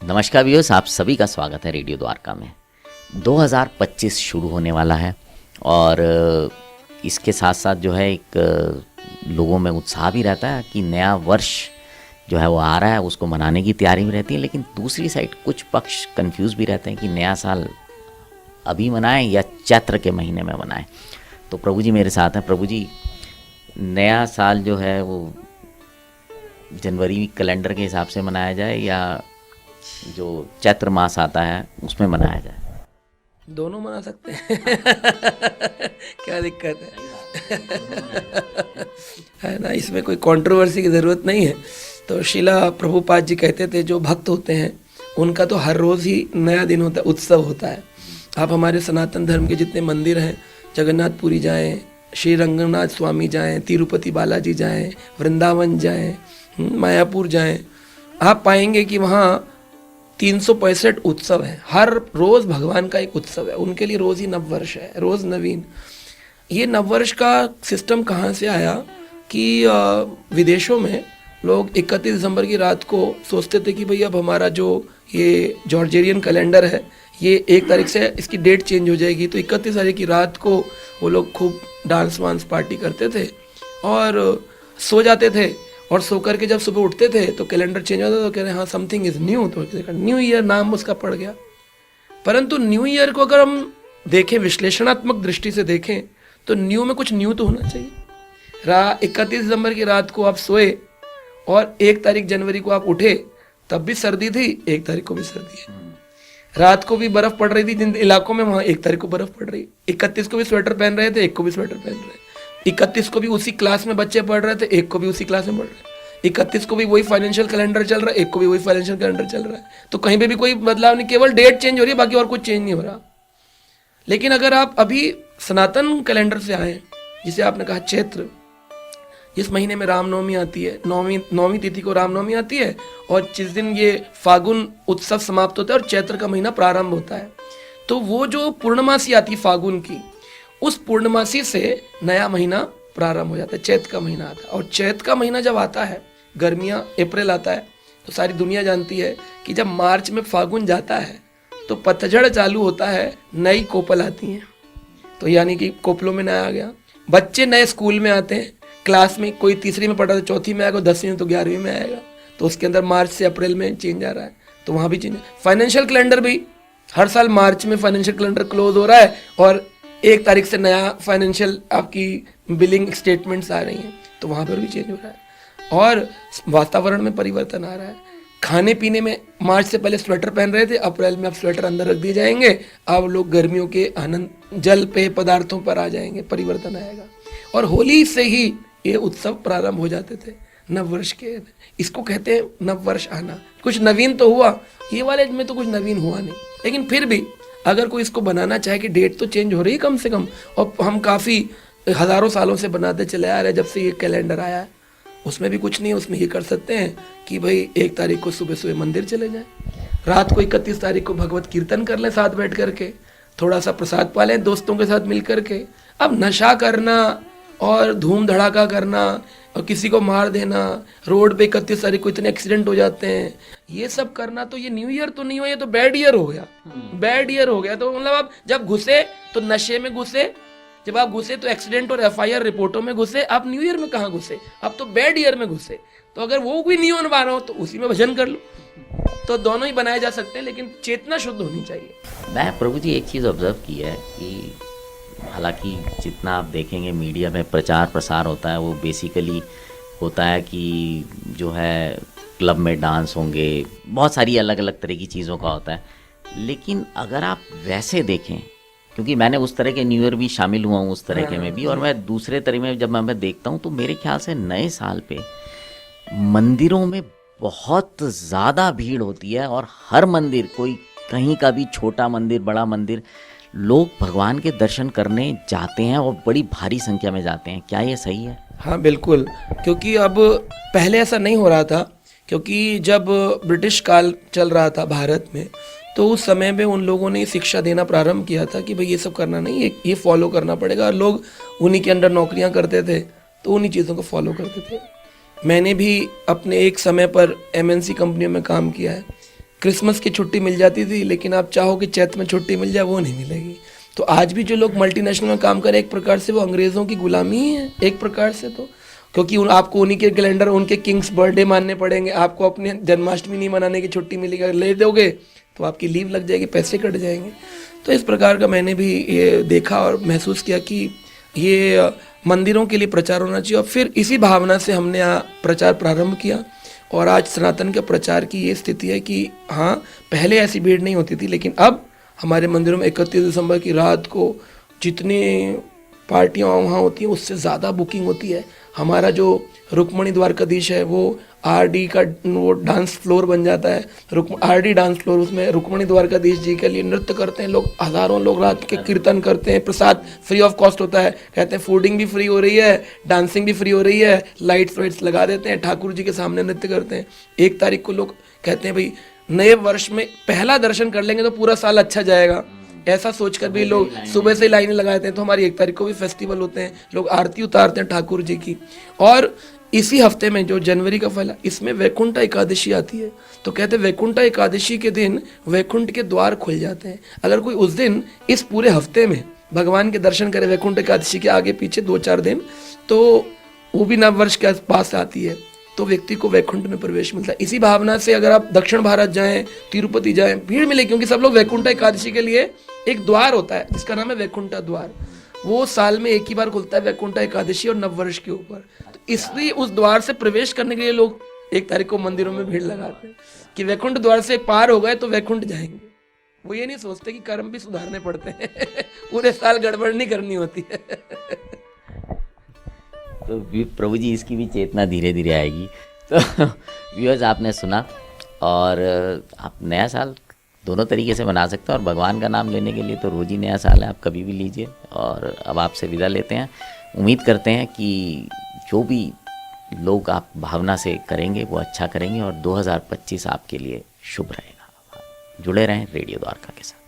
नमस्कार व्यूअर्स, आप सभी का स्वागत है रेडियो द्वारका में। 2025 शुरू होने वाला है और इसके साथ साथ जो है एक लोगों में उत्साह भी रहता है कि नया वर्ष जो है वो आ रहा है, उसको मनाने की तैयारी भी रहती है। लेकिन दूसरी साइड कुछ पक्ष कंफ्यूज भी रहते हैं कि नया साल अभी मनाएं या चैत्र के महीने में मनाएं। तो प्रभु जी मेरे साथ हैं। प्रभु जी, नया साल जो है वो जनवरी कैलेंडर के हिसाब से मनाया जाए या जो चैत्र मास आता है उसमें मनाया जाए? दोनों मना सकते हैं। क्या दिक्कत है ना, इसमें कोई कंट्रोवर्सी की ज़रूरत नहीं है। तो शिला प्रभुपाद जी कहते थे जो भक्त होते हैं उनका तो हर रोज़ ही नया दिन होता है, उत्सव होता है। आप हमारे सनातन धर्म के जितने मंदिर हैं, जगन्नाथपुरी जाएं, श्री रंगनाथ स्वामी जाएं, तिरुपति बालाजी जाएं, वृंदावन जाएं, मायापुर जाएं, आप पाएंगे कि वहाँ 365 उत्सव है। हर रोज़ भगवान का एक उत्सव है, उनके लिए रोज़ ही नववर्ष है, रोज़ नवीन। ये नववर्ष का सिस्टम कहाँ से आया कि विदेशों में लोग 31 दिसंबर की रात को सोचते थे कि भाई अब हमारा जो ये जॉर्जियन कैलेंडर है ये 1 तारीख से इसकी डेट चेंज हो जाएगी। तो 31 तारीख की रात को वो लोग खूब डांस वांस पार्टी करते थे और सो जाते थे, और सो करके जब सुबह उठते थे तो कैलेंडर चेंज होता था। तो कह रहे हाँ समथिंग इज़ न्यू, तो न्यू ईयर नाम उसका पड़ गया। परंतु न्यू ईयर को अगर हम देखें, विश्लेषणात्मक दृष्टि से देखें, तो न्यू में कुछ न्यू तो होना चाहिए। 31 दिसंबर की रात को आप सोए और 1 तारीख जनवरी को आप उठे, तब भी सर्दी थी, 1 तारीख को भी सर्दी है। रात को भी बर्फ पड़ रही थी जिन इलाकों में, वहाँ 1 तारीख को बर्फ पड़ रही। 31 को भी स्वेटर पहन रहे थे, 1 को भी स्वेटर पहन रहे। 31 को भी उसी क्लास में बच्चे पढ़ रहे थे, 1 को भी उसी क्लास में पढ़ रहे। 31 को भी वही फाइनेंशियल कैलेंडर चल रहा है, 1 को भी वही फाइनेंशियल कैलेंडर चल रहा है। तो कहीं पे भी कोई बदलाव नहीं, केवल डेट चेंज हो रही है, बाकी और कुछ चेंज नहीं हो रहा। लेकिन अगर आप अभी सनातन कैलेंडर से आए, जिसे आपने कहा चैत्र, जिस महीने में रामनवमी आती है, नौवीं तिथि को रामनवमी आती है, और जिस दिन ये फागुन उत्सव समाप्त होता है और चैत्र का महीना प्रारंभ होता है, तो वो जो पूर्णमासी आती है फागुन की, उस पूर्णमासी से नया महीना प्रारंभ हो जाता है, चैत्र का महीना आता है। और चैत्र का महीना जब आता है, गर्मियाँ अप्रैल आता है, तो सारी दुनिया जानती है कि जब मार्च में फागुन जाता है तो पतझड़ चालू होता है, नई कोपल आती हैं। तो यानी कि कोपलों में नया आ गया। बच्चे नए स्कूल में आते हैं, क्लास में कोई तीसरी में पढ़ रहा था, चौथी में आएगा, 10वीं में, तो 11वीं में आएगा। तो उसके अंदर मार्च से अप्रैल में चेंज आ रहा है, तो वहाँ भी चेंज। फाइनेंशियल कैलेंडर भी हर साल मार्च में फाइनेंशियल कैलेंडर क्लोज हो रहा है और 1 तारीख से नया फाइनेंशियल आपकी बिलिंग स्टेटमेंट्स आ रही हैं, तो वहाँ पर भी चेंज हो रहा है। और वातावरण में परिवर्तन आ रहा है। खाने पीने में मार्च से पहले स्वेटर पहन रहे थे, अप्रैल में अब स्वेटर अंदर रख दिए जाएंगे। अब लोग गर्मियों के आनंद जल पेय पदार्थों पर आ जाएंगे, परिवर्तन आएगा। और होली से ही ये उत्सव प्रारंभ हो जाते थे, नववर्ष के। इसको कहते हैं नववर्ष आना। कुछ नवीन तो हुआ, ये वाले में तो कुछ नवीन हुआ नहीं, लेकिन फिर भी अगर कोई इसको बनाना चाहे कि डेट तो चेंज हो रही है कम से कम, और हम काफ़ी हज़ारों सालों से बनाते चले आ रहे हैं जब से ये कैलेंडर आया है, उसमें भी कुछ नहीं है। उसमें ये कर सकते हैं कि भाई 1 तारीख को सुबह सुबह मंदिर चले जाएं, रात को 31 तारीख को भगवत कीर्तन कर लें साथ बैठ करके, थोड़ा सा प्रसाद पा लें दोस्तों के साथ मिल करके। अब नशा करना और धूम धड़ाका करना और किसी को मार देना, रोड पे 31 तारीख को इतने एक्सीडेंट हो जाते हैं, ये सब करना, तो ये न्यू ईयर तो नहीं हुआ, ये तो बैड ईयर हो गया। बैड ईयर हो गया। तो मतलब आप जब घुसे तो नशे में घुसे, जब आप घुसे तो एक्सीडेंट और FIR रिपोर्टों में घुसे, आप न्यू ईयर में कहाँ घुसे? अब तो बैड ईयर में घुसे। तो अगर वो भी नहीं हो पा रहा हो तो उसी में भजन कर लो। तो दोनों ही बनाए जा सकते हैं, लेकिन चेतना शुद्ध होनी चाहिए। मैं प्रभु जी एक चीज़ ऑब्जर्व की है कि हालांकि जितना आप देखेंगे मीडिया में प्रचार प्रसार होता है, वो बेसिकली होता है कि जो है क्लब में डांस होंगे, बहुत सारी अलग अलग तरह की चीज़ों का होता है। लेकिन अगर आप वैसे देखें, क्योंकि मैंने उस तरह के न्यू ईयर भी शामिल हुआ हूँ, उस तरह के में भी, और मैं दूसरे तरह में जब मैं देखता हूँ तो मेरे ख्याल से नए साल पे मंदिरों में बहुत ज़्यादा भीड़ होती है। और हर मंदिर, कोई कहीं का भी छोटा मंदिर बड़ा मंदिर, लोग भगवान के दर्शन करने जाते हैं और बड़ी भारी संख्या में जाते हैं। क्या ये सही है? हाँ बिल्कुल, क्योंकि अब पहले ऐसा नहीं हो रहा था, क्योंकि जब ब्रिटिश काल चल रहा था भारत में, तो उस समय में उन लोगों ने शिक्षा देना प्रारंभ किया था कि भाई ये सब करना नहीं, ये फॉलो करना पड़ेगा। लोग उन्हीं के अंडर नौकरियां करते थे, तो उन्हीं चीज़ों को फॉलो करते थे। मैंने भी अपने एक समय पर MNC कंपनियों में काम किया है। क्रिसमस की छुट्टी मिल जाती थी, लेकिन आप चाहो कि चैत में छुट्टी मिल जाए, वो नहीं मिलेगी। तो आज भी जो लोग मल्टीनेशनल में काम करें, एक प्रकार से वो अंग्रेज़ों की गुलामी ही है एक प्रकार से, तो क्योंकि आपको उन्हीं के कैलेंडर, उनके किंग्स बर्थडे मानने पड़ेंगे। आपको अपने जन्माष्टमी नहीं मनाने की छुट्टी मिलेगी, अगर ले दोगे तो आपकी लीव लग जाएगी, पैसे कट जाएंगे। तो इस प्रकार का मैंने भी ये देखा और महसूस किया कि ये मंदिरों के लिए प्रचार होना चाहिए। और फिर इसी भावना से हमने प्रचार प्रारंभ किया, और आज सनातन के प्रचार की ये स्थिति है कि हाँ, पहले ऐसी भीड़ नहीं होती थी, लेकिन अब हमारे मंदिरों में 31 दिसंबर की रात को जितनी पार्टियाँ वहाँ होती हैं उससे ज़्यादा बुकिंग होती है। हमारा जो रुक्मणी द्वारकाधीश है वो आरडी का वो डांस फ्लोर बन जाता है, आरडी डांस फ्लोर। उसमें रुक्मणी द्वारकाधीश जी के लिए नृत्य करते हैं लोग, हज़ारों लोग रात के कीर्तन करते हैं, प्रसाद फ्री ऑफ कॉस्ट होता है। कहते हैं फूडिंग भी फ्री हो रही है, डांसिंग भी फ्री हो रही है, लाइट्स वाइट्स लगा देते हैं, ठाकुर जी के सामने नृत्य करते हैं। 1 तारीख को लोग कहते हैं भाई नए वर्ष में पहला दर्शन कर लेंगे तो पूरा साल अच्छा जाएगा, ऐसा सोचकर भी लोग सुबह से लाइनें लगाते हैं। तो हमारी 1 तारीख को भी फेस्टिवल होते हैं, लोग आरती उतारते हैं ठाकुर जी की। और इसी हफ्ते में जो जनवरी का फल, इसमें वैकुंठ एकादशी आती है। तो कहते हैं वैकुंठ एकादशी के दिन वैकुंठ के द्वार खुल जाते हैं। अगर कोई उस दिन इस पूरे हफ्ते में भगवान के दर्शन करे, वैकुंठ एकादशी के आगे पीछे 2-4 दिन, तो वो भी नव वर्ष के पास आती है, तो व्यक्ति को वैकुंठ में प्रवेश मिलता है। इसी भावना से अगर आप दक्षिण भारत जाएं, तिरुपति जाएं, भीड़ मिले, क्योंकि सब लोग वैकुंठ एकादशी के लिए एक द्वार होता है जिसका नाम है वैकुंठ द्वार। वो साल में एक ही बार खुलता है, वैकुंठ एकादशी और नववर्ष के ऊपर। तो इसलिए उस द्वार से प्रवेश करने के लिए लोग 1 तारीख को मंदिरों में भीड़ लगाते हैं कि वैकुंठ द्वार से पार हो गए तो वैकुंठ जाएंगे। वो ये नहीं सोचते कि कर्म भी सुधारने पड़ते हैं पूरे साल गड़बड़ नहीं करनी होती है तो प्रभु जी इसकी भी चेतना धीरे धीरे आएगी। तो व्यूअर्स, आपने सुना, और आप नया साल दोनों तरीके से मना सकते हैं, और भगवान का नाम लेने के लिए तो रोज़ ही नया साल है, आप कभी भी लीजिए। और अब आपसे विदा लेते हैं, उम्मीद करते हैं कि जो भी लोग आप भावना से करेंगे वो अच्छा करेंगे, और 2025 आपके लिए शुभ रहेगा। जुड़े रहें रेडियो द्वारका के साथ।